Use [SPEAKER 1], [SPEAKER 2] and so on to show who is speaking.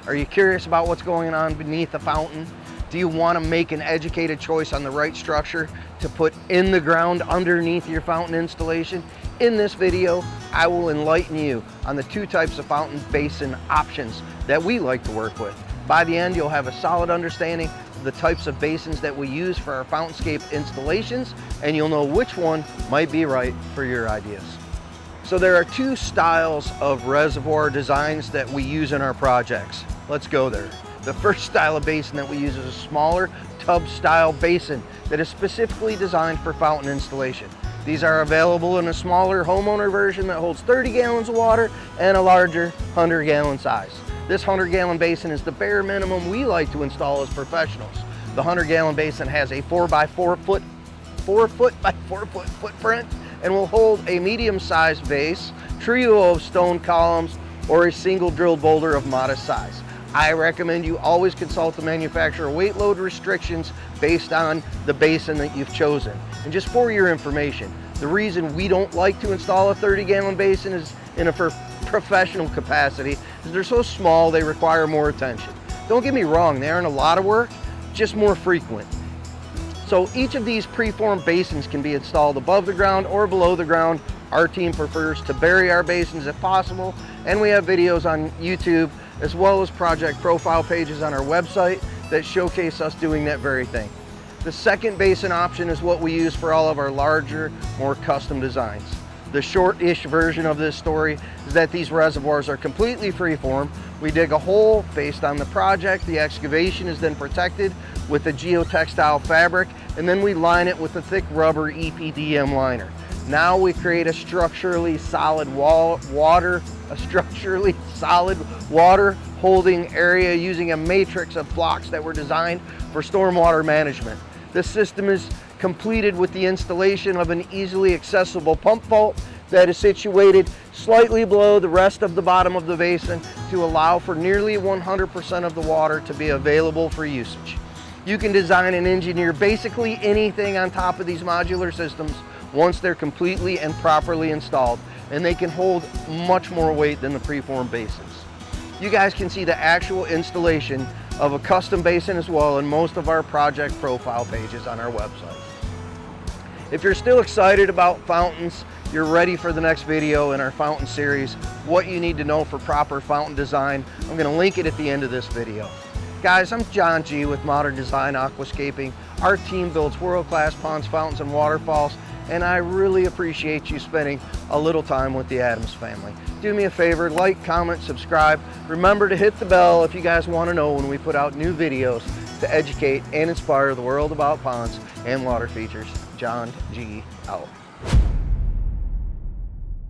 [SPEAKER 1] Are you curious about what's going on beneath the fountain? Do you want to make an educated choice on the right structure to put in the ground underneath your fountain installation? In this video, I will enlighten you on the two types of fountain basin options that we like to work with. By the end, you'll have a solid understanding of the types of basins that we use for our fountainscape installations, and you'll know which one might be right for your ideas. So there are two styles of reservoir designs that we use in our projects. Let's go there. The first style of basin that we use is a smaller tub style basin that is specifically designed for fountain installation. These are available in a smaller homeowner version that holds 30 gallons of water and a larger 100-gallon size. This 100-gallon basin is the bare minimum we like to install as professionals. The 100-gallon basin has a 4 by 4 foot footprint and will hold a medium-sized vase, trio of stone columns, or a single drilled boulder of modest size. I recommend you always consult the manufacturer weight load restrictions based on the basin that you've chosen. And just for your information, the reason we don't like to install a 30-gallon basin is in a professional capacity is they're so small they require more attention. Don't get me wrong, they aren't a lot of work, just more frequent. So each of these preformed basins can be installed above the ground or below the ground. Our team prefers to bury our basins if possible, and we have videos on YouTube as well as project profile pages on our website that showcase us doing that very thing. The second basin option is what we use for all of our larger, more custom designs. The short-ish version of this story is that these reservoirs are completely freeform. We dig a hole based on the project. The excavation is then protected with a geotextile fabric, and then we line it with a thick rubber EPDM liner. Now we create a structurally solid water holding area using a matrix of blocks that were designed for stormwater management. This system is completed with the installation of an easily accessible pump vault that is situated slightly below the rest of the bottom of the basin to allow for nearly 100% of the water to be available for usage. You can design and engineer basically anything on top of these modular systems once they're completely and properly installed, and they can hold much more weight than the preformed basins. You guys can see the actual installation of a custom basin as well in most of our project profile pages on our website. If you're still excited about fountains, you're ready for the next video in our fountain series, what you need to know for proper fountain design. I'm going to link it at the end of this video. Guys, I'm John G with Modern Design Aquascaping. Our team builds world-class ponds, fountains, and waterfalls, and I really appreciate you spending a little time with the Adams family. Do me a favor, like, comment, subscribe. Remember to hit the bell if you guys want to know when we put out new videos to educate and inspire the world about ponds and water features. John G out.